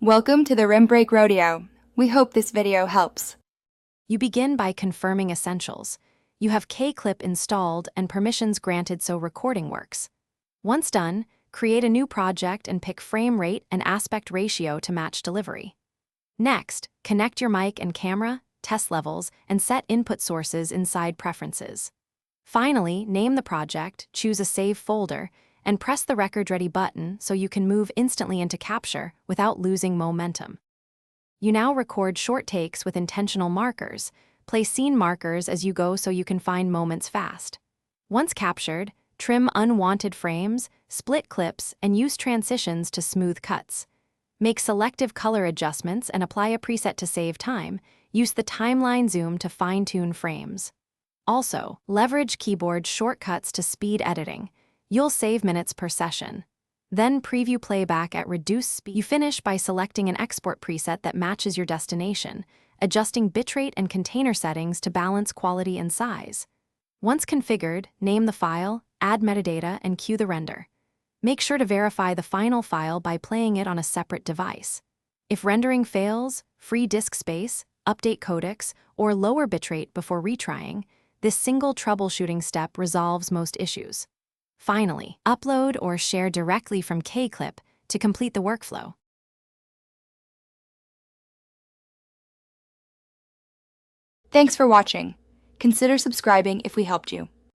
Welcome to the Rim Break Rodeo. We hope this video helps. You begin by confirming essentials. You have K-Clip installed and permissions granted so recording works. Once done, create a new project and pick frame rate and aspect ratio to match delivery. Next, connect your mic and camera, test levels, and set input sources inside Preferences. Finally, name the project, choose a Save folder, and press the Record Ready button so you can move instantly into capture without losing momentum. You now record short takes with intentional markers. Place scene markers as you go so you can find moments fast. Once captured, trim unwanted frames, split clips, and use transitions to smooth cuts. Make selective color adjustments and apply a preset to save time. Use the timeline zoom to fine-tune frames. Also, leverage keyboard shortcuts to speed editing. You'll save minutes per session. Then preview playback at reduced speed. You finish by selecting an export preset that matches your destination, adjusting bitrate and container settings to balance quality and size. Once configured, name the file, add metadata, and cue the render. Make sure to verify the final file by playing it on a separate device. If rendering fails, free disk space, update codecs, or lower bitrate before retrying, this single troubleshooting step resolves most issues. Finally, upload or share directly from K-Clip to complete the workflow. Thanks for watching. Consider subscribing if we helped you.